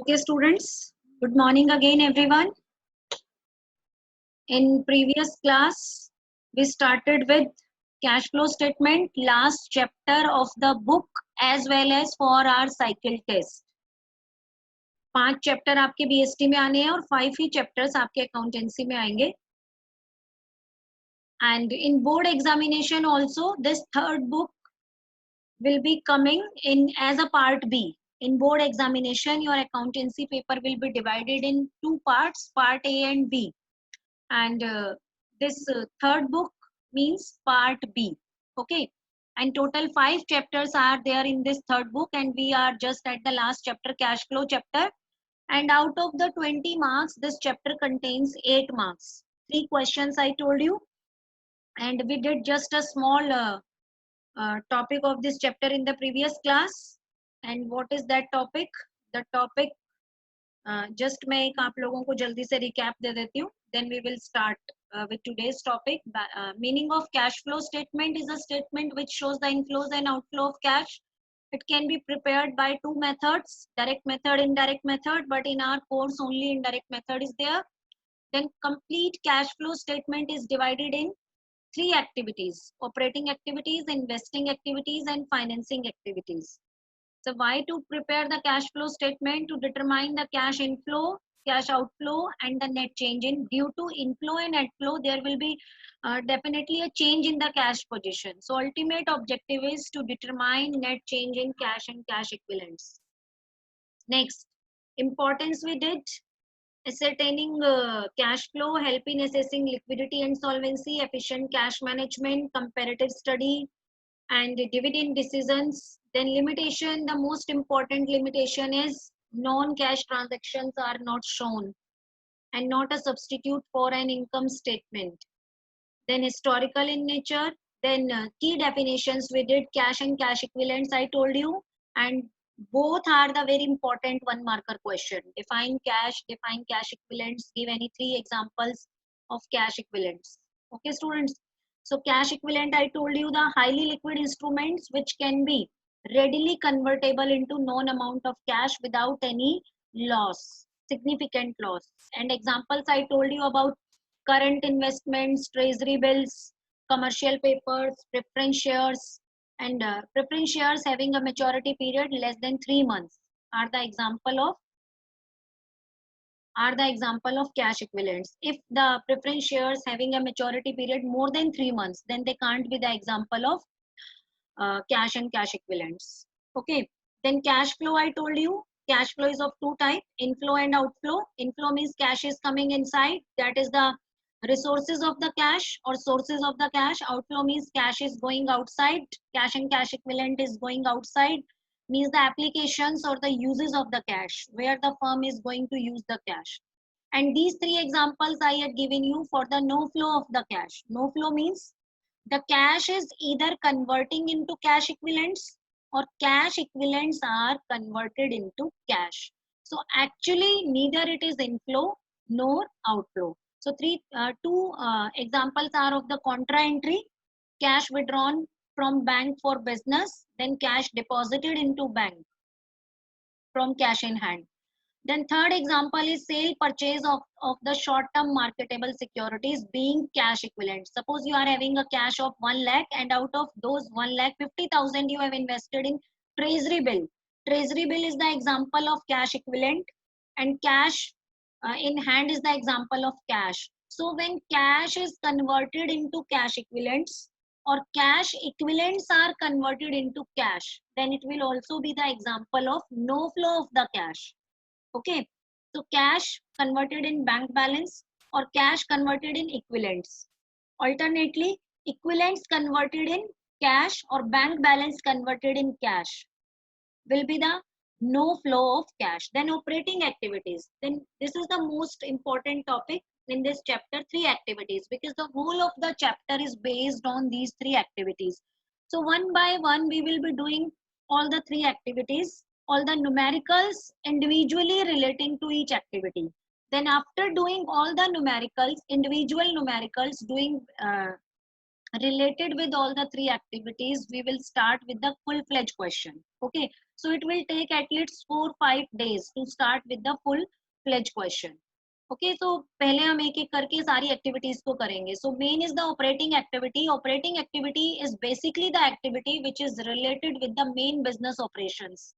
Okay, students, good morning again, everyone. In previous class, we started with cash flow statement, last chapter of the book as well as for our cycle test. 5 chapter आपके BST में आने हैं और 5 ही chapters आपके accountancy में आएंगे. And in board examination also, this third book will be coming in as a part B. In board examination, your accountancy paper will be divided in two parts, part A and B. And this third book means part B. Okay, and total 5 chapters are there in this third book, and we are just at the last chapter, cash flow chapter. And out of the 20 marks, this chapter contains 8 marks. 3 questions I told you, and we did just a small topic of this chapter in the previous class. And what is that topic? The topic, just मैं एक आप लोगों को जल्दी से recap दे देती हूँ. Then we will start with today's topic. Meaning of cash flow statement is a statement which shows the inflows and outflow of cash. It can be prepared by two methods, direct method, indirect method, but in our course only indirect method is there. Then complete cash flow statement is divided in 3 activities: operating activities, investing activities, and financing activities. So why to prepare the cash flow statement? To determine the cash inflow, cash outflow, and the net change in. Due to inflow and outflow, there will be definitely a change in the cash position. So ultimate objective is to determine net change in cash and cash equivalents. Next, importance we did. Ascertaining cash flow, help in assessing liquidity and solvency, efficient cash management, comparative study, and dividend decisions. Then limitation, the most important limitation is non-cash transactions are not shown and not a substitute for an income statement. Then historical in nature. Then key definitions we did, cash and cash equivalents I told you, and both are the very important one marker question. Define cash equivalents, give any 3 examples of cash equivalents. Okay, students. So cash equivalent, I told you, the highly liquid instruments which can be readily convertible into known amount of cash without any loss, significant loss. And examples I told you about current investments, treasury bills, commercial papers, preference shares, and preference shares having a maturity period less than 3 months are the example of cash equivalents. If the preference shares having a maturity period more than 3 months, then they can't be the example of cash and cash equivalents. Okay, then cash flow, I told you, cash flow is of 2 types, inflow and outflow. Inflow means cash is coming inside, that is the resources of the cash or sources of the cash. Outflow means cash is going outside, cash and cash equivalent is going outside, means the applications or the uses of the cash, where the firm is going to use the cash. And these 3 examples I had given you for the no flow of the cash. No flow means the cash is either converting into cash equivalents or cash equivalents are converted into cash. So actually neither it is inflow nor outflow. So two examples are of the contra entry, cash withdrawn from bank for business, then cash deposited into bank from cash in hand. Then third example is sale purchase of the short-term marketable securities being cash equivalent. Suppose you are having a cash of 1 lakh and out of those 1 lakh 50,000 you have invested in treasury bill. Treasury bill is the example of cash equivalent, and cash in hand is the example of cash. So when cash is converted into cash equivalents or cash equivalents are converted into cash, then it will also be the example of no flow of the cash. Okay, so cash converted in bank balance or cash converted in equivalents. Alternately, equivalents converted in cash or bank balance converted in cash will be the no flow of cash. Then operating activities. Then this is the most important topic in this chapter, 3 activities, because the whole of the chapter is based on these 3 activities. So one by one we will be doing all the 3 activities, all the numericals individually relating to each activity. Then after doing all the numericals, individual numericals, doing Related with all the three activities, we will start with the full-fledged question. Okay, so it will take at least 4-5 days to start with the full-fledged question. Okay, so पहले हम एक एक करके सारी activities को करेंगे. So main is the operating activity. Operating activity is basically the activity which is related with the main business operations.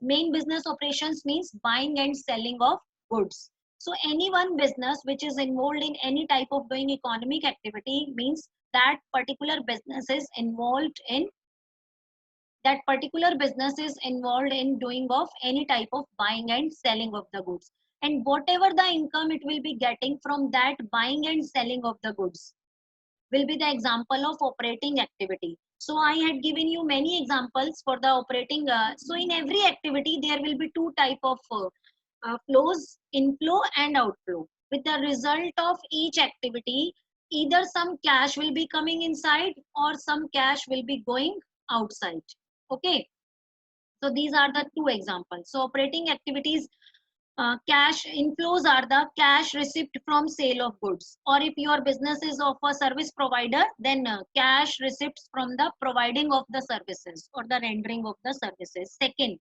Main business operations means buying and selling of goods. So any one business which is involved in any type of doing economic activity means that particular business is involved in doing of any type of buying and selling of the goods, and whatever the income it will be getting from that buying and selling of the goods will be the example of operating activity. So I had given you many examples for the operating. So in every activity there will be two type of flows, inflow and outflow. With the result of each activity, either some cash will be coming inside or some cash will be going outside. Okay, so these are the two examples. So operating activities, cash inflows are the cash receipt from sale of goods, or if your business is of a service provider, then cash receipts from the providing of the services or the rendering of the services. Second,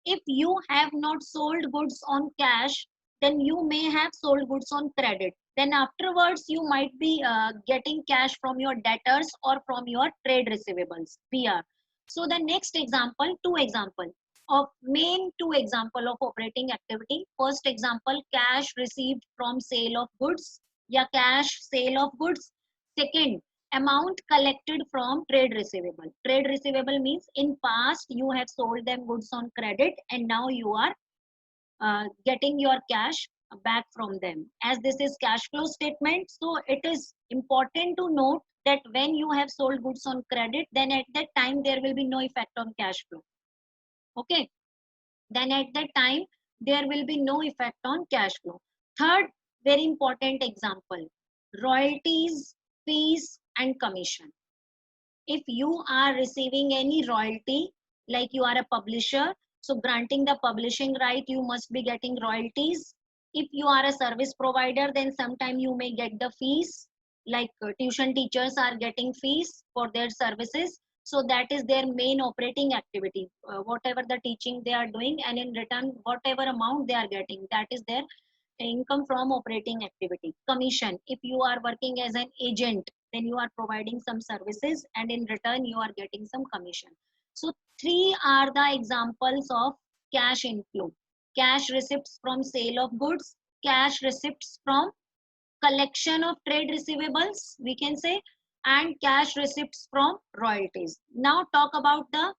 if you have not sold goods on cash, then you may have sold goods on credit. Then afterwards, you might be getting cash from your debtors or from your trade receivables, PR. So the next example, two example of main two example of operating activity. First example, cash received from sale of goods, या cash sale of goods. Second, amount collected from trade receivable. Trade receivable means in past you have sold them goods on credit and now you are getting your cash back from them. As this is cash flow statement, so it is important to note that when you have sold goods on credit, then at that time there will be no effect on cash flow. Okay, then at that time there will be no effect on cash flow. Third very important example, royalties, fees and commission. If you are receiving any royalty, like you are a publisher, so granting the publishing right, you must be getting royalties. If you are a service provider, then sometime you may get the fees, like tuition teachers are getting fees for their services. So that is their main operating activity, whatever the teaching they are doing, and in return whatever amount they are getting, that is their income from operating activity. Commission, if you are working as an agent, then you are providing some services and in return you are getting some commission. So three are the examples of cash inflow: cash receipts from sale of goods, cash receipts from collection of trade receivables, we can say, and cash receipts from royalties. Now talk about the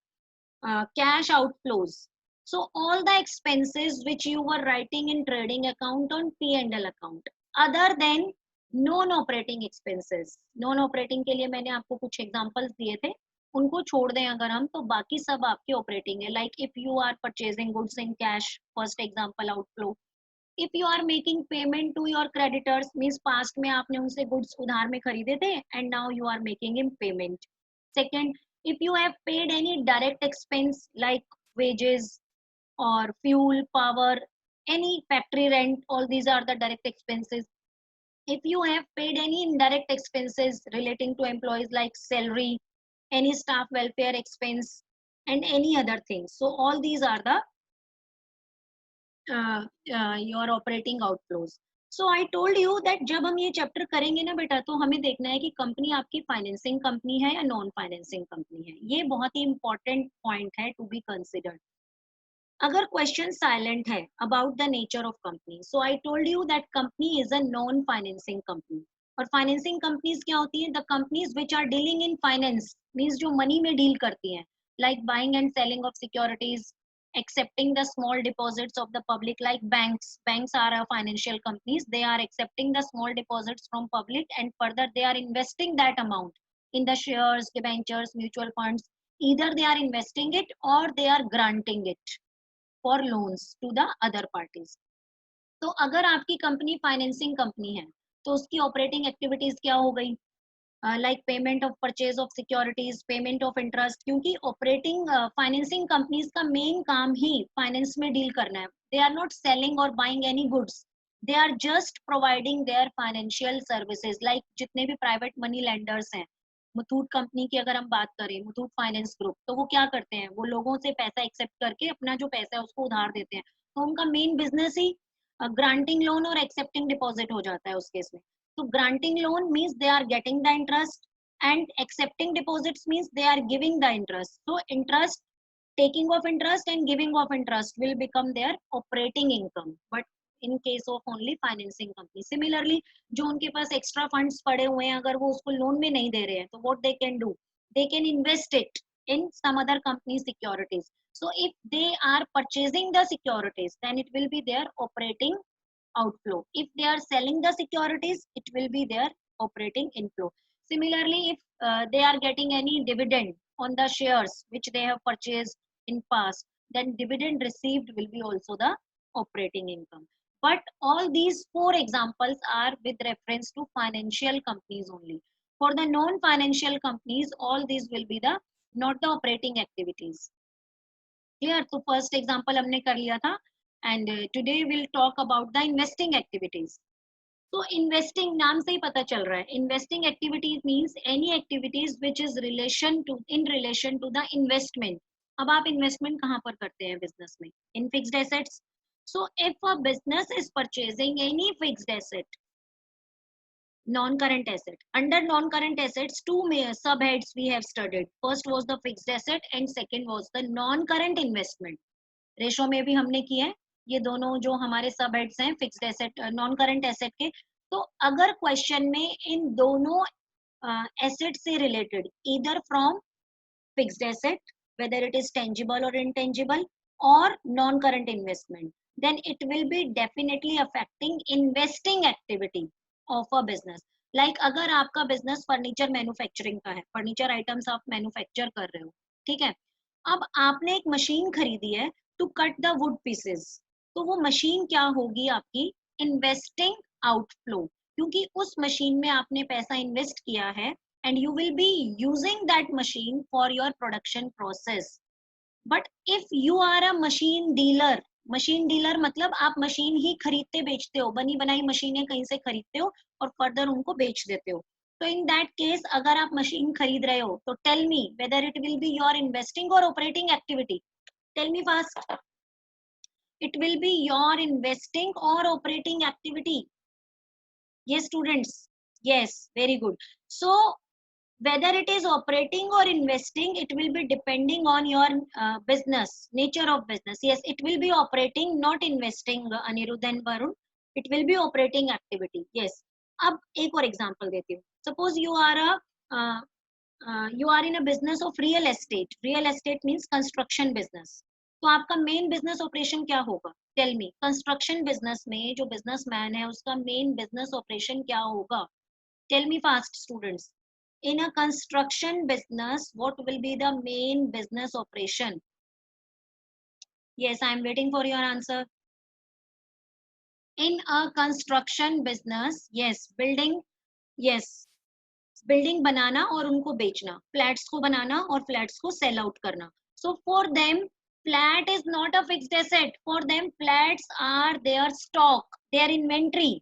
cash outflows. So all the expenses which you were writing in trading account on P&L account, other than non operating expenses. Non operating के लिए मैंने आपको कुछ examples दिए थे, उनको छोड़ दें अगर हम, तो बाकी सब आपके operating है. Like if you are purchasing goods in cash, first example outflow. If you are making payment to your creditors, means past में आपने उनसे goods उधार में खरीदे थे and now you are making him payment. Second, if you have paid any direct expense like wages or fuel, power, any factory rent, all these are the direct expenses. If you have paid any indirect expenses relating to employees like salary, any staff welfare expense and any other things, so all these are the your operating outflows. So I told you that जब हम ये chapter करेंगे ना बेटा, तो हमें देखना है कि कंपनी आपकी फाइनेंसिंग कंपनी है या नॉन फाइनेंसिंग कंपनी है. ये बहुत ही इंपॉर्टेंट पॉइंट है टू बी कंसिडर्ड. अगर क्वेश्चन साइलेंट है about the nature of company, so I told you that company is a non financing company. और फाइनेंसिंग कंपनीज क्या होती है? The companies which are dealing in finance, means जो money में deal करती हैं, like buying and selling of securities, accepting the small deposits of the public, like banks. Banks are a financial companies. They are accepting the small deposits from public and further they are investing that amount in the shares, debentures, mutual funds. Either they are investing it or they are granting it for loans to the other parties. तो अगर आपकी company financing company है तो उसकी operating activities क्या हो गई? Like payment of purchase of securities, payment of interest, क्योंकि ऑपरेटिंग फाइनेंसिंग कंपनीज का मेन काम ही फाइनेंस में डील करना है. दे आर नॉट सेलिंग और buying any goods, they are just providing their financial services. Like जितने भी प्राइवेट मनी लेंडर्स हैं, मुथूट कंपनी की अगर हम बात करें, मुथूट फाइनेंस ग्रुप, तो वो क्या करते हैं, वो लोगों से पैसा एक्सेप्ट करके अपना जो पैसा है उसको उधार देते हैं। तो उनका मेन बिजनेस ही ग्रांटिंग लोन और एक्सेप्टिंग डिपॉजिट हो जाता है उस केस में। तो granting loan means they are getting the interest and accepting deposits means they are giving the interest. So interest, taking of interest and giving of interest will become their operating income, but in case of only financing company, similarly जो उनके पास extra funds पड़े हुए हैं, अगर वो उसको loan में नहीं दे रहे हैं, तो what they can do, they can invest it in some other company securities. So if they are purchasing the securities, then it will be their operating outflow. If they are selling the securities, it will be their operating inflow. Similarly, if they are getting any dividend on the shares which they have purchased in past, then dividend received will be also the operating income. But all these four examples are with reference to financial companies only. For the non-financial companies, all these will be the not the operating activities. Clear? तो first example हमने कर लिया था, and today we'll talk about the investing activities. तो investing नाम से ही पता चल रहा है, investing activities means any activities which is in relation to the investment. अब आप investment कहाँ पर करते हैं business में? In fixed assets. So if a business is purchasing any fixed asset, non-current asset. Under non-current assets, two subheads we have studied. First was the fixed asset and second was the non-current investment. Ratio में भी हमने किए हैं ये दोनों जो हमारे सब हेड्स हैं fixed asset non current asset के। तो अगर क्वेश्चन में इन दोनों एसेट से related either from fixed asset, whether it is tangible or intangible, or non-current investment, then it will be definitely affecting investing activity of a business. Like अगर आपका business furniture manufacturing का है, furniture items आप manufacture कर रहे हो, ठीक है? अब आपने एक मशीन खरीदी है to cut the wood pieces, तो वो मशीन क्या होगी आपकी investing outflow, क्योंकि उस मशीन में आपने पैसा इन्वेस्ट किया है and you will be using that machine for your production process. But if you are a machine dealer मतलब आप मशीन ही खरीदते बेचते हो, बनी बनाई मशीनें कहीं से खरीदते हो और फर्दर उनको बेच देते हो। तो इन दैट केस अगर आप मशीन खरीद रहे हो तो tell me whether it will be your investing और operating activity. Tell me fast, it will be your investing or operating activity? Yes students, yes, very good. So whether it is operating or investing, it will be depending on your business, nature of business. Yes, it will be operating, not investing, Anirudh and Varun. It will be operating activity. Yes. अब एक और example देती हूँ. Suppose you are in a business of real estate. Real estate means construction business. तो आपका main business operation क्या होगा? Tell मी, construction business में जो बिजनेसमैन है उसका मेन बिजनेस ऑपरेशन क्या होगा? Tell me fast students. In a construction business, what will be the main business operation? Yes, I am waiting for your answer. In a construction business, yes, yes, building बनाना और उनको बेचना, flats को बनाना और flats को sell out करना. So for them, flat is not a fixed asset. For them, flats are their stock, their inventory.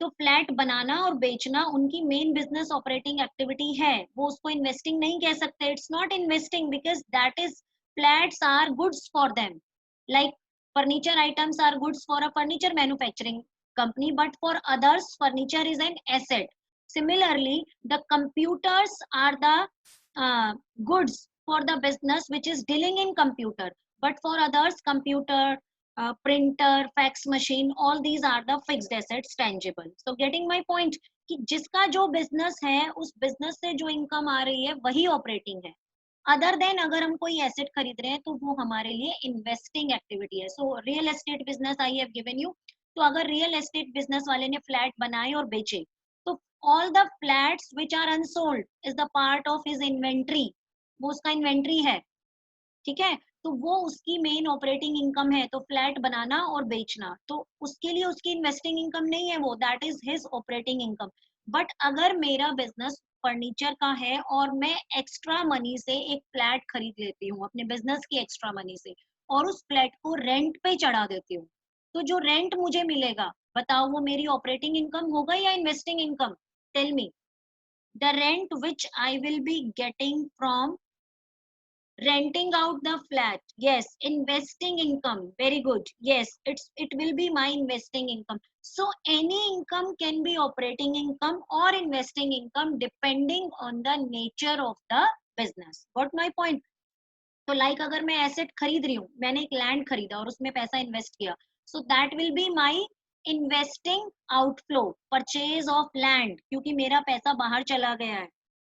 तो flat बनाना और बेचना उनकी मेन बिजनेस ऑपरेटिंग एक्टिविटी है, वो उसको इन्वेस्टिंग नहीं कह सकते. It's not investing because that is flats are goods for them, like furniture items are goods for a furniture manufacturing company, but for others furniture is an asset. Similarly, the computers are the goods for the business which is dealing in computer, but for others computer, printer, fax machine, all these are the fixed assets, tangible. So getting my point कि जिसका जो business है उस business से जो income आ रही है वही ऑपरेटिंग है. अदर देन अगर हम कोई एसेट खरीद रहे हैं तो वो हमारे लिए इन्वेस्टिंग एक्टिविटी है. So real estate business I have given you. तो अगर रियल एस्टेट बिजनेस वाले ने फ्लैट बनाए और बेचे तो all the flats which are unsold is the part of his inventory, वो उसका इन्वेंट्री है, ठीक है? तो वो उसकी मेन ऑपरेटिंग इनकम है. तो फ्लैट बनाना और बेचना, तो उसके लिए उसकी इन्वेस्टिंग इनकम नहीं है, वो that is his operating income. But अगर मेरा बिजनेस फर्नीचर का है और मैं एक्स्ट्रा मनी से एक फ्लैट खरीद लेती हूँ अपने बिजनेस की एक्स्ट्रा मनी से और उस फ्लैट को रेंट पे चढ़ा देती हूँ, तो जो रेंट मुझे मिलेगा बताओ वो मेरी ऑपरेटिंग इनकम होगा या investing income? Tell me. The rent which I will be getting from renting out the flat. Yes. Investing income. Very good. Yes, it will be my investing income. So any income can be operating income or investing income depending on the nature of the business. Got my point? तो like अगर मैं asset खरीद रही हूँ, मैंने एक land खरीदा और उसमें पैसा इन्वेस्ट किया, so that will be my investing outflow, purchase of land, क्योंकि मेरा पैसा बाहर चला गया है,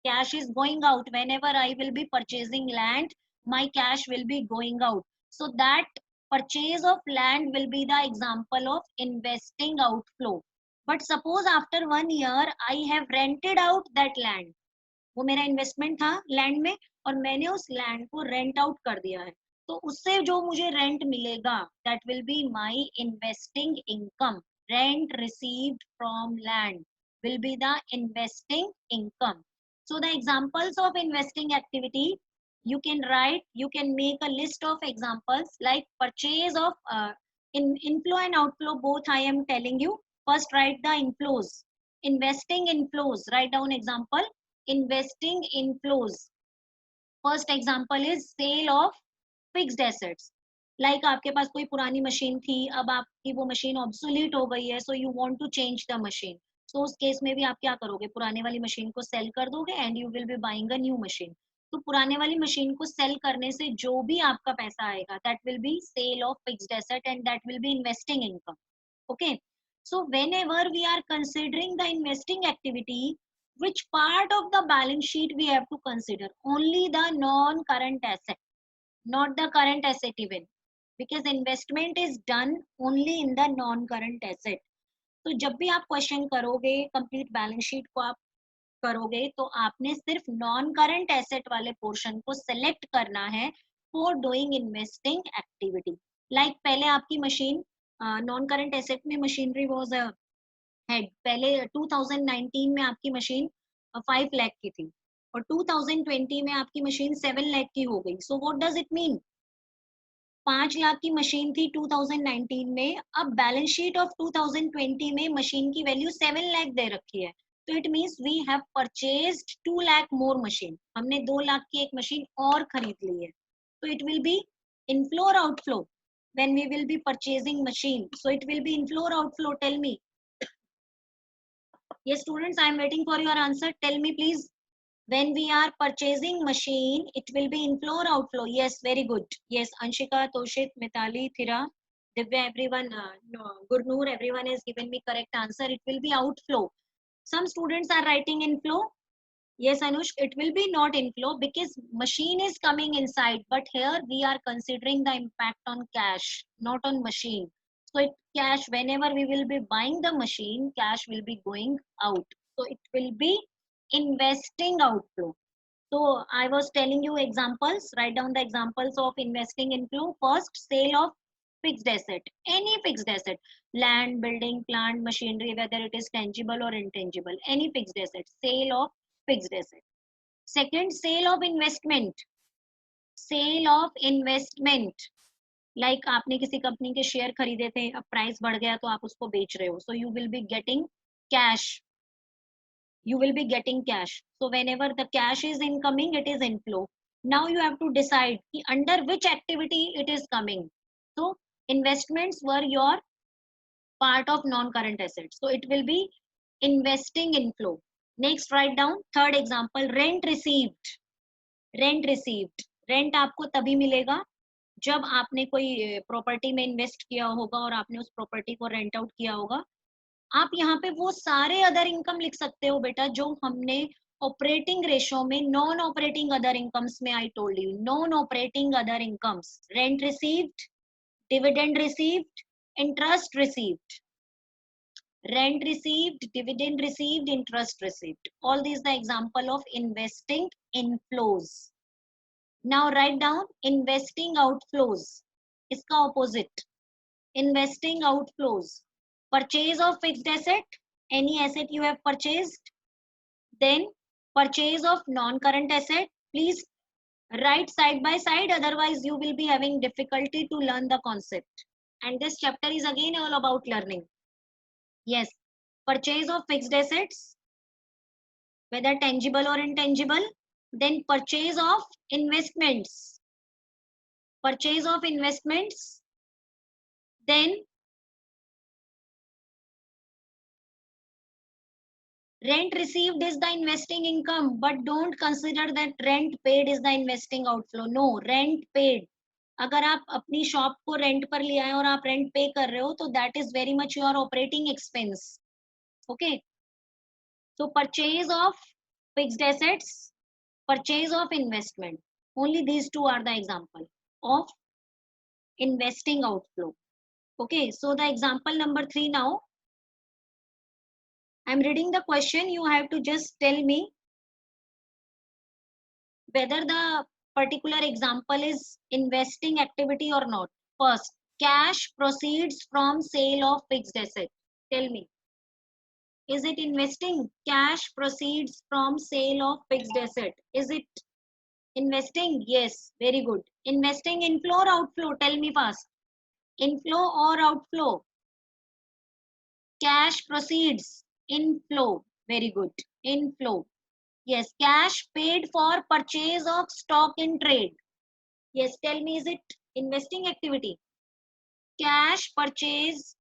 cash is going out, when ever I will be purchasing land my cash will be going out, so that purchase of land will be the example of investing outflow. But suppose after 1 year I have rented out that land, वो मेरा investment था land में और मैंने उस land को rent out कर दिया है, तो उससे जो मुझे रेंट मिलेगा that will be my investing income. Rent received from land will be the investing income. So the examples of investing activity, you can write, you can make a list of examples like purchase of inflow and outflow, both I am telling you. First write the inflows, investing inflows, write down example. Investing inflows, first example is sale of fixed assets. Like आपके पास कोई पुरानी machine थी, अब आपकी वो machine obsolete हो गई है, so you want to change the machine, so उस केस में भी आप क्या करोगे, पुराने वाली मशीन को सेल कर दोगे and you will be buying a new machine. तो पुराने वाली मशीन को सेल करने से जो भी आपका पैसा आएगा that will be sale of fixed asset and that will be investing income. Okay, so whenever we are considering the investing activity, which part of the balance sheet we have to consider? Only the non current asset, not the current asset even, because investment is done only in the non current asset. तो जब भी आप question करोगे, complete balance sheet को आप करोगे, तो आपने सिर्फ नॉन करंट एसेट वाले पोर्शन को सेलेक्ट करना है for doing investing activity. Like पहले आपकी मशीन नॉन करंट एसेट में मशीनरी वाज हेड, पहले 2019 में आपकी मशीन 5 लाख की थी और 2020 में आपकी मशीन 7 लाख की हो गई. So what does it mean? 5 lakh की मशीन थी 2019 में, अब बैलेंस शीट ऑफ 2020 में मशीन की वैल्यू 7 लाख दे रखी है, तो it means we have purchased 2 lakh more machine, हमने 2 लाख की एक मशीन और खरीद ली है. तो इट विल बी इनफ्लो और outflow when we will be purchasing machine, so it will be inflow or outflow, tell me. Yes students, I am waiting for your answer, tell me please. When we are purchasing machine, it will be inflow or outflow? Yes, very good. Yes, Anshika, Toshit, Mitali, Thira, Divya, everyone, no, Gurnoor, everyone has given me correct answer. It will be outflow. Some students are writing inflow. Yes, Anush, it will be not inflow because machine is coming inside, but here we are considering the impact on cash, not on machine. So it cash, whenever we will be buying the machine, cash will be going out. So it will be investing outflow. So I was telling you examples, write down the examples of investing inflow. First, sale of fixed asset, any fixed asset, land, building, plant, machinery, whether it is tangible or intangible, any fixed asset, sale of fixed asset. Second, sale of investment, sale of investment. Like आपने किसी company के share खरीदे थे, अब price बढ़ गया तो आप उसको बेच रहे हो, so you will be getting cash, you will be getting cash. So whenever the cash is incoming, it is inflow. Now you have to decide under which activity it is coming. So investments were your part of non-current assets, so it will be investing inflow. Next, write down third example, rent received. Rent received, rent आपको तभी मिलेगा जब आपने कोई property में invest किया होगा और आपने उस प्रॉपर्टी को रेंट आउट किया होगा. आप यहाँ पे वो सारे अदर इनकम लिख सकते हो बेटा जो हमने ऑपरेटिंग रेशो में नॉन ऑपरेटिंग अदर इनकम्स में, आई told you non operating other incomes, rent received, dividend received, interest received, rent received, dividend received, interest received, all these the example of investing inflows. Now write down investing outflows, iska opposite, investing outflows, purchase of fixed asset, any asset you have purchased, then purchase of non current asset. Please write side by side, otherwise you will be having difficulty to learn the concept, and this chapter is again all about learning. Yes, purchase of fixed assets, whether tangible or intangible. Then purchase of investments, purchase of investments. Then rent received is the investing income, but don't consider that rent paid is the investing outflow. No, rent paid. अगर आप अपनी shop को rent पर लिया है और आप rent पे कर रहे हो तो that is very much your operating expense. Okay, so purchase of fixed assets, purchase of investment, only these two are the example of investing outflow. Okay, so the example number 3 now. I'm reading the question. You have to just tell me whether the particular example is investing activity or not. First, cash proceeds from sale of fixed asset. Tell me, is it investing? Cash proceeds from sale of fixed asset. Is it investing? Yes, very good. Investing inflow or outflow? Tell me fast. Inflow or outflow? Cash proceeds. Inflow. Very good. Inflow. Yes, cash paid for purchase of stock in trade. Yes, tell me, is it investing activity? Cash purchase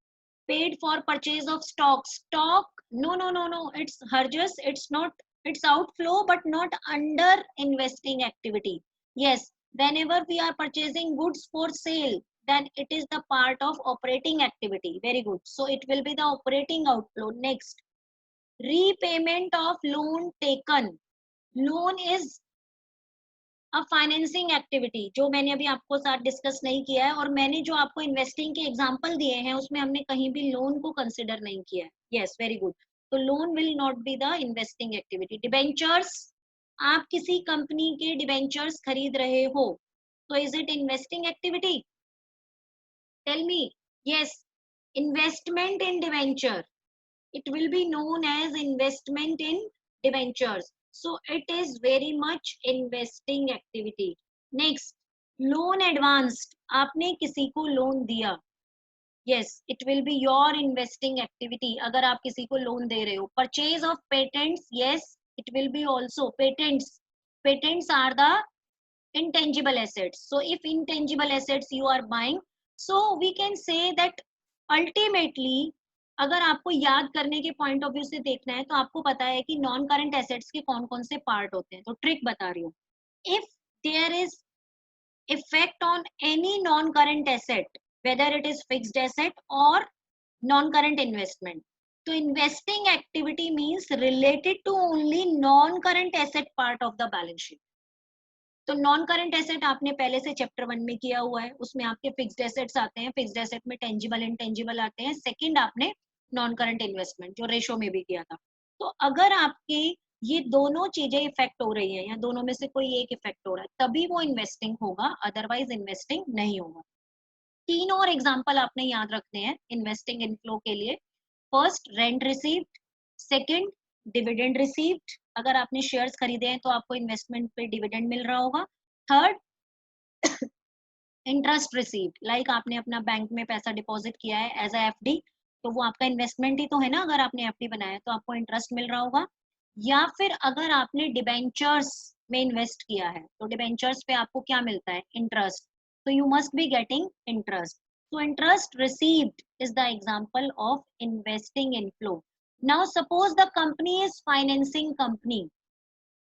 paid for purchase of stock. Stock, no, it's Harjas, it's not, it's outflow but not under investing activity. Yes, whenever we are purchasing goods for sale, then it is the part of operating activity. Very good, so it will be the operating outflow. Next, repayment of loan taken. Loan is अब financing activity जो मैंने अभी आपको साथ discuss नहीं किया है, और मैंने जो आपको इन्वेस्टिंग के एग्जांपल दिए हैं उसमें हमने कहीं भी लोन को कंसिडर नहीं किया है. Yes, very good. तो loan will not be the investing activity. Debentures, आप किसी कंपनी के डिबेंचर्स खरीद रहे हो तो is it investing activity? Tell me. Yes, investment in debenture, it will be known as investment in debentures, so it is very much investing activity. Next, loan advanced, आपने किसी को लोन दिया. yes, it will be your investing activity अगर आप किसी को loan दे रहे हो. purchase of patents, yes, it will be also patents. Patents are the intangible assets, so if intangible assets you are buying, so we can say that ultimately अगर आपको याद करने के पॉइंट ऑफ व्यू से देखना है तो आपको पता है कि नॉन करंट एसेट्स के कौन कौन से पार्ट होते हैं. तो ट्रिक बता रही हूँ. If there is effect on any non current asset, whether it is fixed asset और नॉन करंट इन्वेस्टमेंट, तो investing activity means related to only non current asset part of the balance sheet. तो non current asset आपने पहले से chapter 1 में किया हुआ है, उसमें आपके फिक्स्ड एसेट्स आते हैं. फिक्स्ड एसेट में टेंजिबल इंटेंजिबल आते हैं. सेकंड आपने नॉन करंट इन्वेस्टमेंट जो रेशो में भी किया था. तो अगर आपकी ये दोनों चीजें इफेक्ट हो रही है या दोनों में से कोई एक इफेक्ट हो रहा है तभी वो इन्वेस्टिंग होगा, अदरवाइज इन्वेस्टिंग नहीं होगा. 3 और एग्जांपल आपने याद रखने हैं इन्वेस्टिंग इनफ्लो के लिए. First, rent received. Second, dividend received, अगर आपने शेयर्स खरीदे हैं तो आपको इन्वेस्टमेंट पे डिविडेंड मिल रहा होगा. थर्ड, इंटरेस्ट रिसीव्ड, लाइक आपने अपना बैंक में पैसा डिपॉजिट किया है एज अ एफडी, तो वो आपका इन्वेस्टमेंट ही तो है ना. अगर आपने एफडी बनाया है तो आपको इंटरेस्ट मिल रहा होगा. या फिर अगर आपने डिबेंचर्स में इन्वेस्ट किया है तो डिबेंचर्स पे आपको क्या मिलता है? इंटरेस्ट. तो you must be getting interest. So interest received is the example of investing inflow. Now suppose the company is financing company.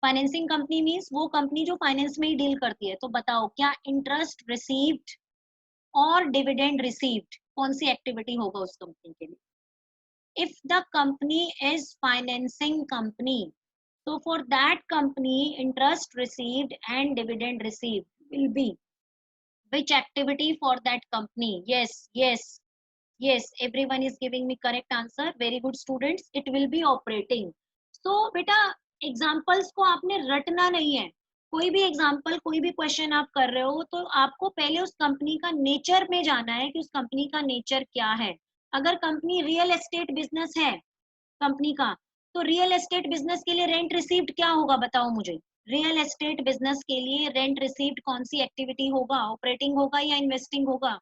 Financing company means वो कंपनी जो फाइनेंस में ही डील करती है. तो बताओ क्या इंटरेस्ट रिसीव्ड और डिविडेंड रिसीव्ड कौन सी एक्टिविटी होगा उस कंपनी के लिए? If the company is financing company, so for that company interest received and dividend received will be which activity for that company? Yes, everyone is giving me correct answer. Very good students, it will be operating. So beta examples को आपने रटना नहीं है. कोई भी example, कोई भी question आप कर रहे हो तो आपको पहले उस कंपनी का नेचर में जाना है कि उस कंपनी का नेचर क्या है. अगर कंपनी रियल एस्टेट बिजनेस है कंपनी का, तो रियल एस्टेट बिजनेस के लिए रेंट रिसीव्ड क्या होगा? बताओ मुझे. रियल एस्टेट बिजनेस के लिए रेंट रिसीव्ड कौन सी एक्टिविटी होगा? ऑपरेटिंग होगा या इन्वेस्टिंग होगा?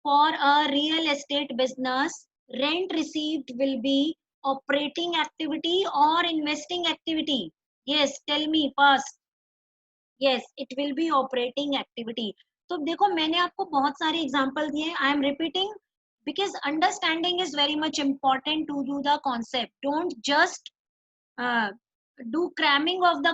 For a real estate business, rent received will be operating activity और investing activity? Yes, tell me first. Yes, it will be operating activity. तो देखो मैंने आपको बहुत सारे एग्जांपल दिए, I am repeating because understanding is very much important to do the concept. Don't just do cramming of the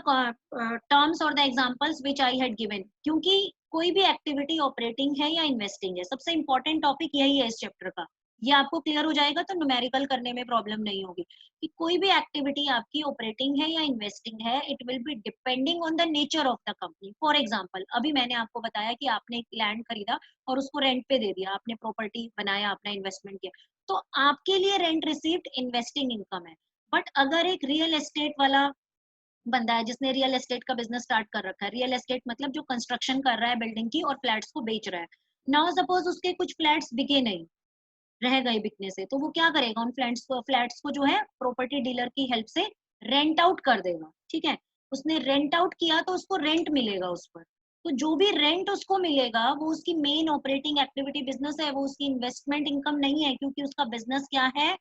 terms or the examples which I had given, क्योंकि कोई भी एक्टिविटी ऑपरेटिंग है या इन्वेस्टिंग है, सबसे important topic यही है इस चैप्टर का। ये आपको क्लियर हो जाएगा तो न्यूमेरिकल करने में प्रॉब्लम नहीं होगी कि कोई भी एक्टिविटी आपकी ऑपरेटिंग है या इन्वेस्टिंग है, it will be depending on the nature of the company. For example अभी मैंने आपको बताया कि आपने एक लैंड खरीदा और उसको रेंट पे दे दिया, आपने प्रॉपर्टी बनाया, अपना इन्वेस्टमेंट किया, तो आपके लिए रेंट रिसीव्ड इन्वेस्टिंग इनकम है। बट अगर एक रियल एस्टेट वाला बंदा है जिसने रियल एस्टेट का बिजनेस स्टार्ट कर रखा है, रियल एस्टेट मतलब जो कंस्ट्रक्शन कर रहा है बिल्डिंग की और फ्लैट्स को बेच रहा है, नाउ सपोज उसके कुछ फ्लैट्स बिके नहीं, रह गए बिकने से, तो वो क्या करेगा, उन फ्लैट्स को जो है प्रॉपर्टी डीलर की हेल्प से रेंट आउट कर देगा। ठीक है, उसने रेंट आउट किया तो उसको रेंट मिलेगा उस पर, तो जो भी रेंट उसको मिलेगा वो उसकी मेन ऑपरेटिंग एक्टिविटी बिजनेस है, वो उसकी इन्वेस्टमेंट इनकम नहीं है, क्योंकि उसका बिजनेस क्या है,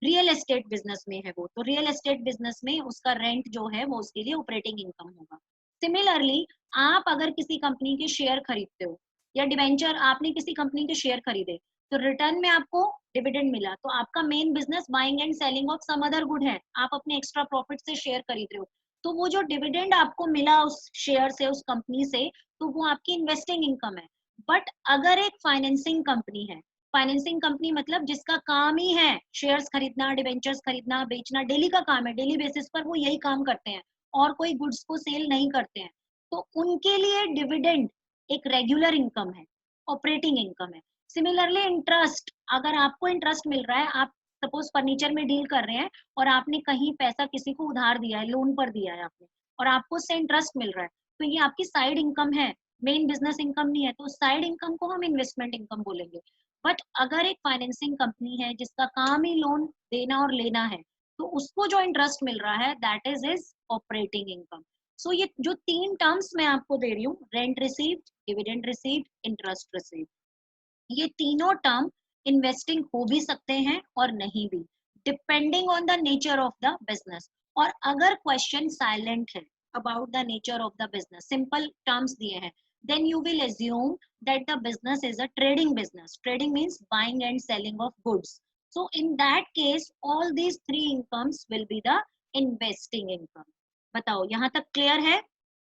रियल एस्टेट बिजनेस में है वो, तो रियल एस्टेट बिजनेस में उसका रेंट जो है वो उसके लिए ऑपरेटिंग इनकम होगा। सिमिलरली आप अगर किसी कंपनी के शेयर खरीदते हो या डिवेंचर, आपने किसी कंपनी के शेयर खरीदे तो रिटर्न में आपको डिविडेंड मिला, तो आपका main business buying and selling of some other good है, आप अपने एक्स्ट्रा प्रॉफिट से शेयर खरीद रहे हो, तो वो जो डिविडेंड आपको मिला उस शेयर से, उस कंपनी से, तो वो आपकी इन्वेस्टिंग इनकम है। बट अगर एक फाइनेंसिंग कंपनी है, फाइनेंसिंग कंपनी मतलब जिसका काम ही है शेयर्स खरीदना, डिवेंचर्स खरीदना, बेचना, डेली का काम है, डेली बेसिस पर वो यही काम करते हैं और कोई गुड्स को सेल नहीं करते हैं, तो उनके लिए डिविडेंड एक रेगुलर इनकम है, ऑपरेटिंग इनकम है। सिमिलरली इंटरेस्ट, अगर आपको इंटरेस्ट मिल रहा है, आप सपोज फर्नीचर में डील कर रहे हैं और आपने कहीं पैसा किसी को उधार दिया है, लोन पर दिया है आपने, और आपको उससे इंटरेस्ट मिल रहा है, तो ये आपकी साइड इनकम है, मेन बिजनेस इनकम नहीं है, तो साइड इनकम को हम इन्वेस्टमेंट इनकम बोलेंगे। बट अगर एक फाइनेंसिंग कंपनी है जिसका काम ही लोन देना और लेना है, तो उसको जो इंटरेस्ट मिल रहा है that is is operating income. So ये जो तीन टर्म्स मैं आपको दे रही हूँ, rent received, dividend received, interest received, ये तीनों टर्म इन्वेस्टिंग हो भी सकते हैं और नहीं भी, depending on the nature of the business. और अगर क्वेश्चन साइलेंट है about the nature of the business, simple terms दिए हैं, then you will assume that the business is a trading business. Trading means buying and selling of goods. So in that case all these three incomes will be the investing income. बताओ यहाँ तक clear है?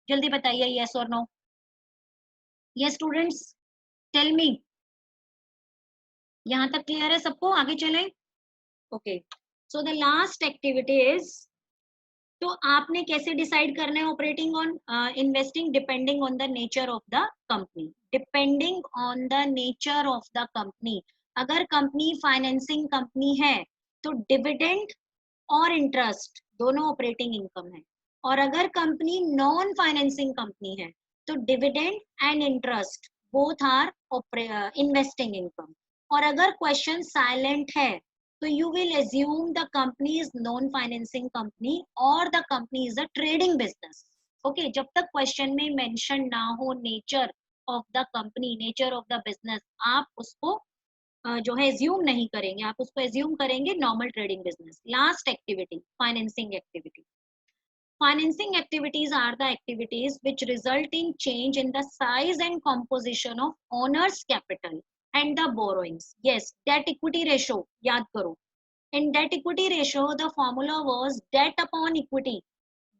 जल्दी बताइए yes or no. Yes students, tell me. यहाँ तक clear है सबको? आगे चलें. Okay, so the last activity is, तो आपने कैसे डिसाइड करना है operating on investing? Depending on the nature of the company, depending on the nature of the company. अगर कंपनी फाइनेंसिंग कंपनी है तो डिविडेंड और इंटरेस्ट दोनों ऑपरेटिंग इनकम है, और अगर कंपनी नॉन फाइनेंसिंग कंपनी है तो dividend and interest both are investing income. और अगर क्वेश्चन साइलेंट है तो you will assume the company is non-financing company or the company is a trading business. Okay, जब तक क्वेश्चन में मेंशन ना हो nature of the company, nature of the business, आप उसको जो है एज्यूम नहीं करेंगे, आप उसको एज्यूम करेंगे normal trading business. Last activity, financing activity. Financing activities are the activities which result in change in the size and composition of owner's capital and the borrowings. Yes, debt equity ratio, याद करो. In debt equity ratio, the formula was debt upon equity.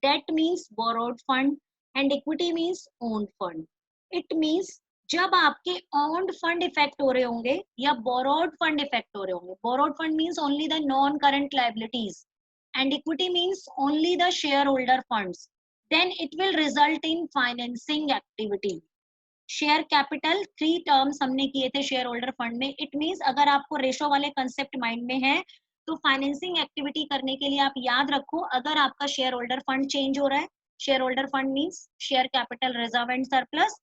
Debt means borrowed fund and equity means owned fund. It means जब आपके owned fund effect हो रहे होंगे या borrowed fund effect हो रहे होंगे, borrowed fund means only the non current liabilities and equity means only the shareholder funds, then it will result in financing activity. Share capital, three terms हमने किए थे शेयर होल्डर फंड में, it means अगर आपको ratio वाले concept mind में है तो फाइनेंसिंग एक्टिविटी करने के लिए आप याद रखो, अगर आपका शेयर होल्डर फंड चेंज हो रहा है, share holder fund means share capital reserve and surplus,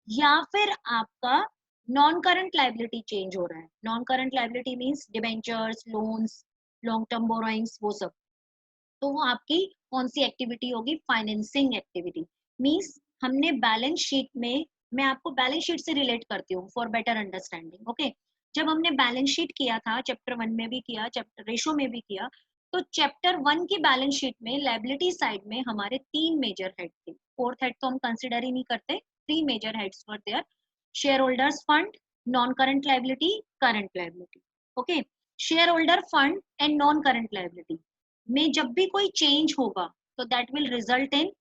या फिर आपका नॉन करंट लाइबिलिटी चेंज हो रहा है, non current liability means debentures, loans, long term borrowings, वो सब, तो वो आपकी कौन सी एक्टिविटी होगी? Financing activity. मींस हमने बैलेंस शीट में, मैं आपको बैलेंस शीट से रिलेट करती हूँ फॉर बेटर अंडरस्टैंडिंग। ओके, जब हमने बैलेंस शीट किया था, चैप्टर 1 में भी किया, चैप्टर रेशो में भी किया, तो चैप्टर 1 की बैलेंस शीट में लायबिलिटी साइड में हमारे 3 मेजर हेड थे, फोर्थ हेड तो हम कंसिडर ही नहीं करते, 3 major heads were there, share holders fund, non current liability, current liability. Okay, share holder fund and non current liability में जब भी कोई चेंज होगा तो that will result in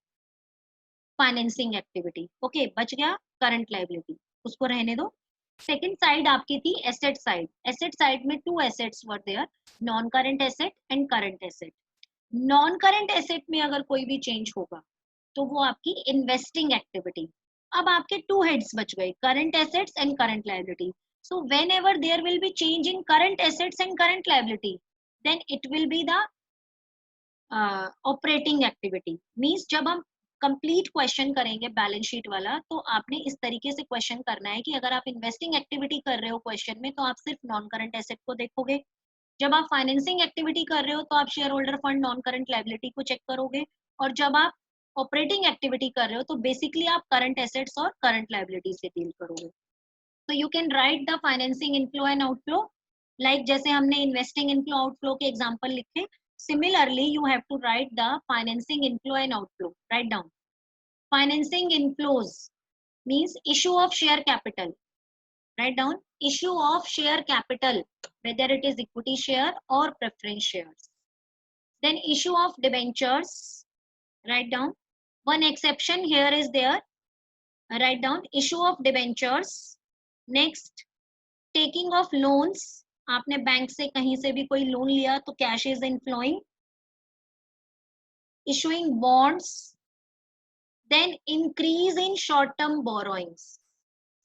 financing activity. Okay, बच गया करंट लायबिलिटी, उसको रहने दो। सेकंड साइड आपकी थी एसेट साइड। एसेट साइड में 2 assets were there, non current asset and current asset. Non current asset में अगर कोई भी चेंज होगा तो वो आपकी इन्वेस्टिंग एक्टिविटी। अब आपके 2 हेड्स बच गए, current assets and current liability. So whenever there will be change in current assets and current liability, then it will be the operating activity. Means जब हम कंप्लीट क्वेश्चन करेंगे balance sheet वाला, तो आपने इस तरीके से क्वेश्चन करना है कि अगर आप इन्वेस्टिंग एक्टिविटी कर रहे हो क्वेश्चन में, तो आप सिर्फ नॉन करंट एसेट को देखोगे। जब आप फाइनेंसिंग एक्टिविटी कर रहे हो तो आप share holder fund, non current liability को चेक करोगे। और जब आप ऑपरेटिंग एक्टिविटी कर रहे हो तो बेसिकली आप करंट एसेट्स और करंट लायबिलिटी से डील करोगे। तो you can write the financing inflow and outflow, like जैसे हमने इन्वेस्टिंग इनफ्लो आउटफ्लो के एग्जांपल लिखे, similarly you have to write the financing inflow and outflow. Write down financing inflows means issue of share capital. Write down issue of share capital, whether it is equity share or preference shares. Then issue of debentures. Write down one exception here is there. Write down issue of debentures. Next, taking of loans. आपने bank से कहीं से भी कोई loan लिया तो cash is inflowing. issuing bonds, then increase in short term borrowings.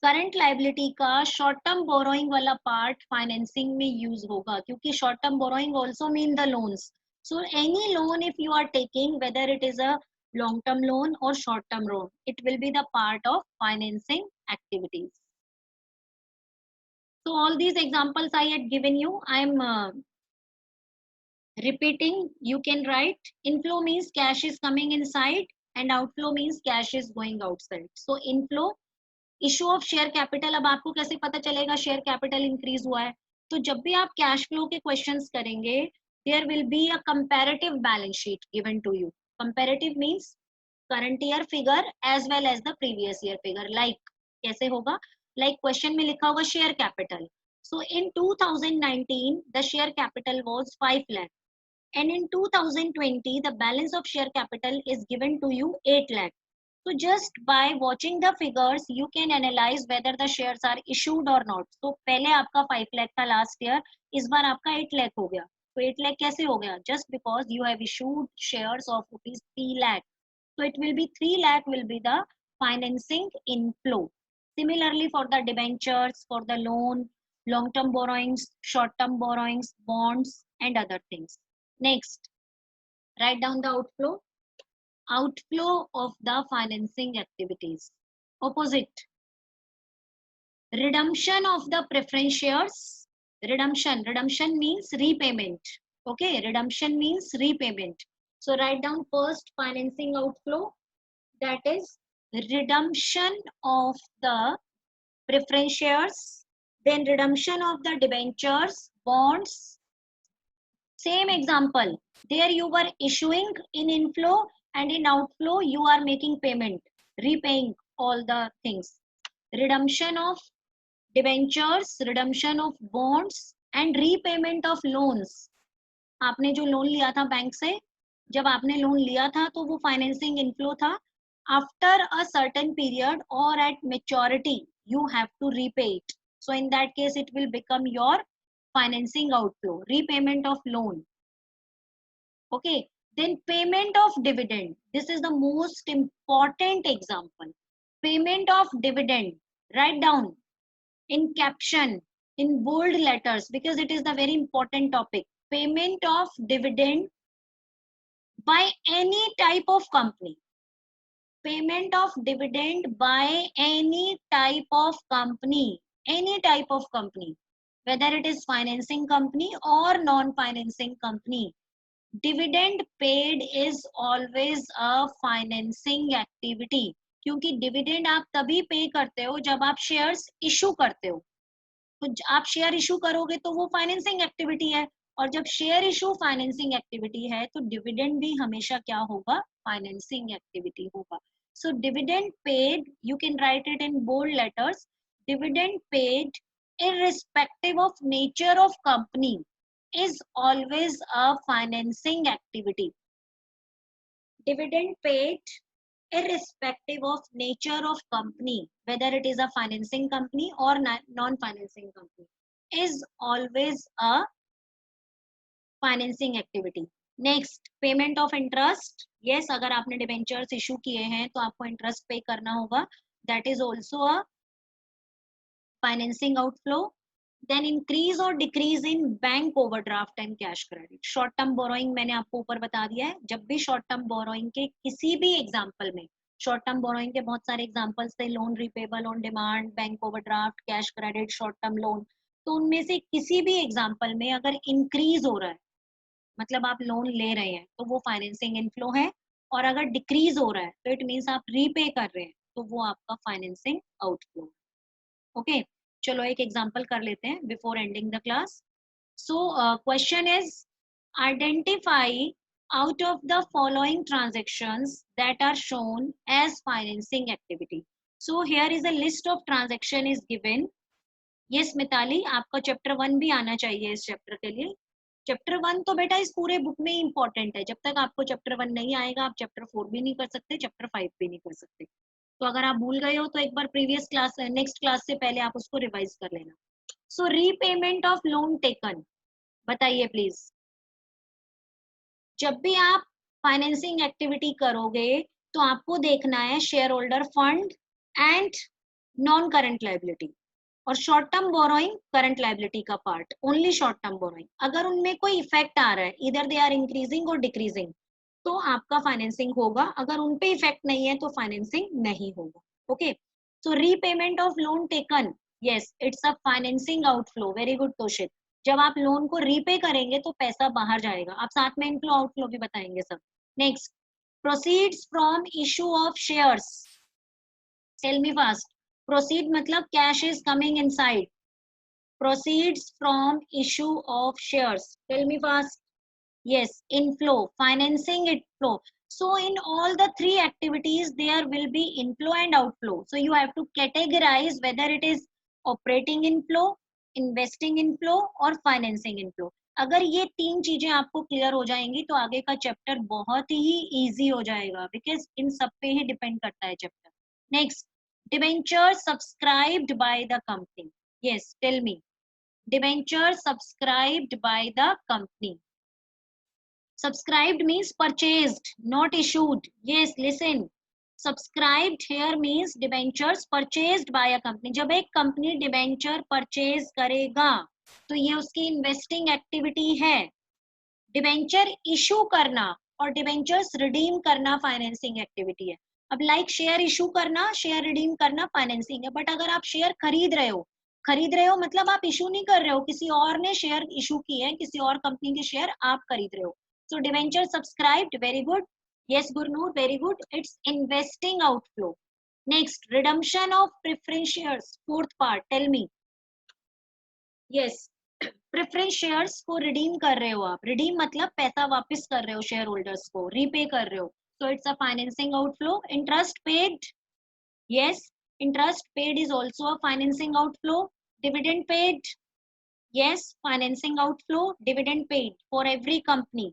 Current liability का short term borrowing वाला पार्ट फाइनेंसिंग में यूज होगा, क्योंकि short term borrowing also mean the loans. So any loan if you are taking, whether it is a long term loan or short term loan, it will be the part of financing activities. So all these examples I had given you, I am repeating. You can write inflow means cash is coming inside and outflow means cash is going outside. So inflow, issue of share capital. अब आपको कैसे पता चलेगा share capital increase हुआ है? तो जब भी आप कैश फ्लो के क्वेश्चंस करेंगे, there will be a comparative balance sheet given to you. Comparative means current year figure as well as the previous year figure. Like कैसे होगा? लाइक क्वेश्चन में लिखा होगा share capital. So in 2019 the share capital was 5 lakh and in 2020 the balance of share capital is given to you 8 lakh. So just by watching the figures, you can analyze whether the shares are issued or not. So पहले आपका 5 lakh था last year, इस बार आपका 8 lakh हो गया। तो 8 lakh कैसे हो गया? Just because you have issued shares of rupees 3 lakh. So it will be 3 lakh will be the financing inflow. Similarly for the debentures, for the loan, long-term borrowings, short-term borrowings, bonds and other things. Next, write down the outflow. Outflow of the financing activities. Opposite, redemption of the preference shares. Redemption means repayment. Okay, redemption means repayment. So write down first financing outflow, that is redemption of the preference shares, then redemption of the debentures, bonds. Same example, there you were issuing in inflow and in outflow you are making payment, repaying all the things. Redemption of debentures, redemption of bonds and repayment of loans. आपने जो loan लिया था bank से, जब आपने loan लिया था तो वो फाइनेंसिंग इनफ्लो था। आफ्टर अ सर्टेन पीरियड और eight maturity you have to repay it. So in that case it will become your financing outflow, repayment of loan. Okay, then payment of dividend. This is the most important example. Payment of dividend. Write down in caption in bold letters because it is the very important topic. Payment of dividend by any type of company. Payment of dividend by any type of company. Any type of company, whether it is financing company or non-financing company. Dividend paid is always a financing activity, क्योंकि dividend आप तभी पे करते हो जब आप shares issue करते हो। तो आप शेयर इशू करोगे तो वो फाइनेंसिंग एक्टिविटी है, और जब शेयर इशू फाइनेंसिंग एक्टिविटी है तो डिविडेंड भी हमेशा क्या होगा, फाइनेंसिंग एक्टिविटी होगा. So dividend paid, you can write it in bold letters. Dividend paid, irrespective of nature of company, is always a financing activity. Dividend paid, irrespective of nature of company, whether it is a financing company or non-financing company, is always a financing activity. Next, payment of interest. Yes, अगर आपने debentures issue किए हैं तो आपको interest pay करना होगा. That is also a financing outflow. Then increase और decrease in bank overdraft and cash credit. Short term borrowing मैंने आपको ऊपर बता दिया है. जब भी शॉर्ट टर्म बोरोइंग के किसी भी एग्जाम्पल में, शॉर्ट टर्म बोरोइंग के बहुत सारे एग्जाम्पल्स थे, loan repayable on demand, bank overdraft, cash credit, short term loan. तो उनमें से किसी भी एग्जाम्पल में अगर इंक्रीज हो रहा है, मतलब आप लोन ले रहे हैं, तो वो फाइनेंसिंग इनफ्लो है. और अगर डिक्रीज हो रहा है तो इट मीन्स आप रीपे कर रहे हैं, तो वो आपका फाइनेंसिंग आउटफ्लो. ओके, चलो एक एग्जांपल कर लेते हैं before ending the class. So question is, identify out of the following transactions that are shown as financing activity. So here is a list of transaction is given. Yes Mitali, आपका chapter 1 भी आना चाहिए इस chapter के लिए. Chapter 1 तो बेटा इस पूरे बुक में इंपॉर्टेंट है. जब तक आपको चैप्टर 1 नहीं आएगा आप चैप्टर 4 भी नहीं कर सकते, चैप्टर 5 भी नहीं कर सकते. तो अगर आप भूल गए हो तो एक बार प्रीवियस क्लास, नेक्स्ट क्लास से पहले आप उसको रिवाइज कर लेना. सो रीपेमेंट ऑफ लोन टेकन, बताइए प्लीज. जब भी आप फाइनेंसिंग एक्टिविटी करोगे तो आपको देखना है share holder fund and non current liability, और short term borrowing current liability का part, only short term borrowing. अगर उनमें कोई इफेक्ट आ रहा है, इधर दे आर इंक्रीजिंग और डिक्रीजिंग, तो आपका फाइनेंसिंग होगा. अगर उन पे इफेक्ट नहीं है तो फाइनेंसिंग नहीं होगा. Okay, so repayment of loan taken, yes it's a financing outflow. Very good Toshit. जब आप लोन को रीपे करेंगे तो पैसा बाहर जाएगा. आप साथ में इनफ्लो आउटफ्लो भी बताएंगे सब. Next, proceeds from issue of shares. Tell me fast. Proceed मतलब cash is coming inside. Proceeds from issue of shares. Tell me fast. Yes, inflow, financing inflow. So in all the three activities, there will be inflow and outflow. So you have to categorize whether it is operating inflow, investing inflow or financing inflow. अगर ये तीन चीजें आपको clear हो जाएंगी तो आगे का चैप्टर बहुत ही इजी हो जाएगा, बिकॉज इन सब पे ही डिपेंड करता है chapter. Next, debenture subscribed by the company. Yes, tell me. Debenture subscribed by the company. Subscribed means purchased, not issued. Yes, listen. Subscribed here means debentures purchased by a company. जब एक company debenture purchase करेगा तो ये उसकी investing activity है. Debenture issue करना और debentures redeem करना फाइनेंसिंग एक्टिविटी है. अब लाइक शेयर इशू करना, शेयर रिडीम करना फाइनेंसिंग है. बट अगर आप शेयर खरीद रहे हो मतलब आप इशू नहीं कर रहे हो, किसी और ने शेयर इशू किए हैं, किसी और कंपनी के शेयर आप खरीद रहे हो. So debenture subscribed. Very good. Yes Gurnoor, very good. It's investing outflow. Next, redemption of preference shares. Fourth part, tell me. Yes, preference shares को रिडीम कर रहे हो आप. रिडीम मतलब पैसा वापस कर रहे हो शेयर होल्डर्स को, रीपे कर रहे हो. So it's a financing outflow. Interest paid. Yes, interest paid is also a financing outflow. Dividend paid. Yes, financing outflow. Dividend paid for every company.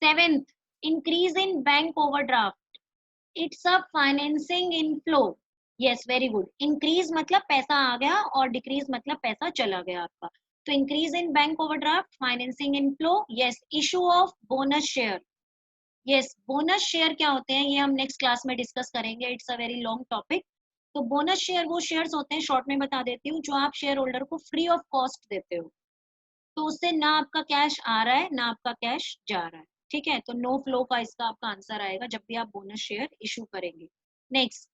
Seventh, increase in bank overdraft. It's a financing inflow. Yes, very good. Increase मतलब पैसा आ गया और decrease मतलब पैसा चला गया आपका. तो increase in bank overdraft, financing inflow. Yes, issue of bonus share. Yes, bonus share क्या होते हैं ये हम नेक्स्ट क्लास में डिस्कस करेंगे. It's a very long topic. तो बोनस शेयर वो शेयर्स होते हैं, शॉर्ट में बता देती हूँ, जो आप शेयर होल्डर को फ्री ऑफ कॉस्ट देते हो. तो उससे ना आपका कैश आ रहा है ना आपका कैश जा रहा है. ठीक है, तो नो फ्लो का इसका आपका आंसर आएगा जब भी आप बोनस शेयर इशू करेंगे. Next,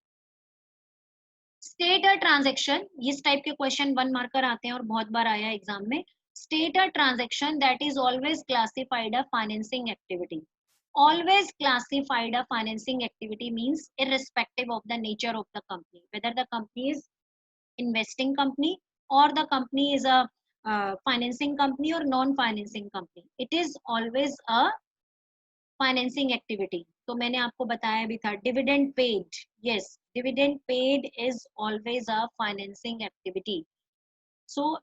state a transaction. इस टाइप के क्वेश्चन 1 मार्कर आते हैं और बहुत बार आया एग्जाम में. State a transaction that is always classified a financing activity. Always classified a financing activity means irrespective of the nature of the company, whether the company is investing company or the company is a financing company or non financing company, it is always a financing activity. तो मैंने आपको बताया भी था dividend paid. Yes, dividend paid is always a financing activity. So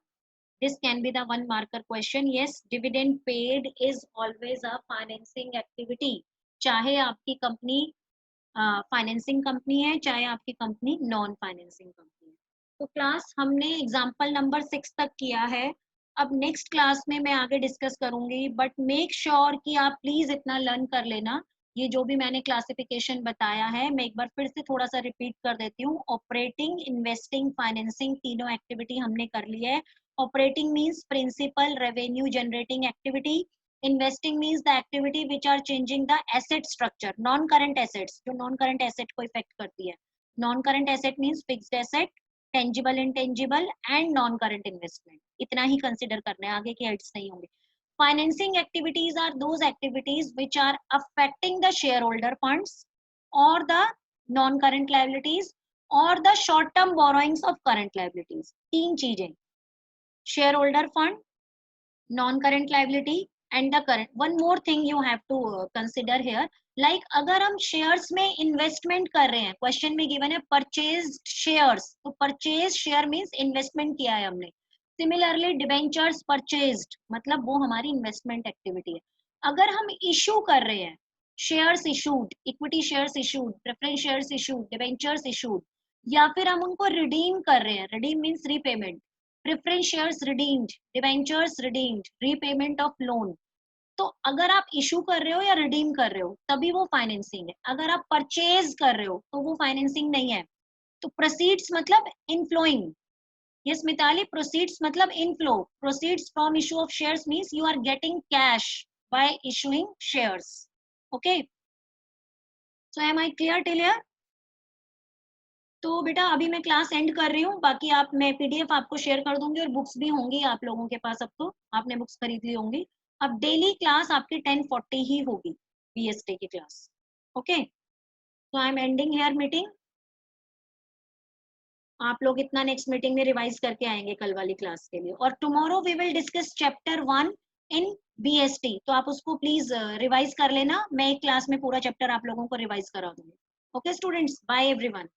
this can be the one marker question. Yes, dividend paid is always a financing activity. चाहे आपकी company financing company है, चाहे आपकी कंपनी नॉन फाइनेंसिंग कंपनी है. तो class हमने example number 6 तक किया है. अब नेक्स्ट क्लास में मैं आगे डिस्कस करूंगी, बट मेक श्योर कि आप प्लीज इतना लर्न कर लेना. ये जो भी मैंने क्लासिफिकेशन बताया है, मैं एक बार फिर से थोड़ा सा रिपीट कर देती हूँ. ऑपरेटिंग, इन्वेस्टिंग, फाइनेंसिंग, तीनों एक्टिविटी हमने कर ली है. Operating means principal revenue generating activity. Investing means the activity which are changing the asset structure. Non current assets, जो नॉन करंट एसेट को इफेक्ट करती है. Non current asset means fixed asset, tangible, intangible and non current investment. इतना ही consider करना है, आगे के हेड्स नहीं होंगे. Financing activities are those activities which are affecting the shareholder funds और द नॉन करंट लायबिलिटीज और the short term borrowings of current liabilities. तीन चीजें, share holder fund, non current liability and the current. One more thing you have to consider here, like अगर हम shares में investment कर रहे हैं, question में गिवन है परचेज शेयर्स, तो परचेज शेयर मींस इन्वेस्टमेंट किया है हमने. सिमिलरली डिबेंचर्स परचेज्ड, मतलब वो हमारी इन्वेस्टमेंट एक्टिविटी है. अगर हम इशू कर रहे हैं, shares issued, equity shares issued, preference shares issued, debentures issued, या फिर हम उनको रिडीम कर रहे हैं, redeem means repayment, preference shares redeemed, debentures redeemed, repayment of loan. तो अगर आप इशू कर रहे हो या रिडीम कर रहे हो तभी वो फाइनेंसिंग है. अगर आप परचेज कर रहे हो तो वो फाइनेंसिंग नहीं है. तो प्रोसीड्स मतलब इनफ्लोइंग. यस मिताली, प्रोसीड्स मतलब inflow. Proceeds from issue of shares means you are getting cash by issuing shares. Okay, so am I clear till here? तो बेटा अभी मैं क्लास एंड कर रही हूँ. बाकी आप, मैं पीडीएफ आपको शेयर कर दूंगी और बुक्स भी होंगी आप लोगों के पास. अब तो आपने बुक्स खरीद ली होंगी. अब डेली क्लास आपकी 10:40 ही होगी, बीएसटी की क्लास. ओके, तो I am ending here meeting. आप लोग इतना नेक्स्ट मीटिंग में रिवाइज करके आएंगे कल वाली क्लास के लिए. और tomorrow we will discuss chapter 1 in BST. तो आप उसको प्लीज रिवाइज कर लेना. मैं एक क्लास में पूरा चैप्टर आप लोगों को रिवाइज करा दूंगी. Okay students, bye everyone.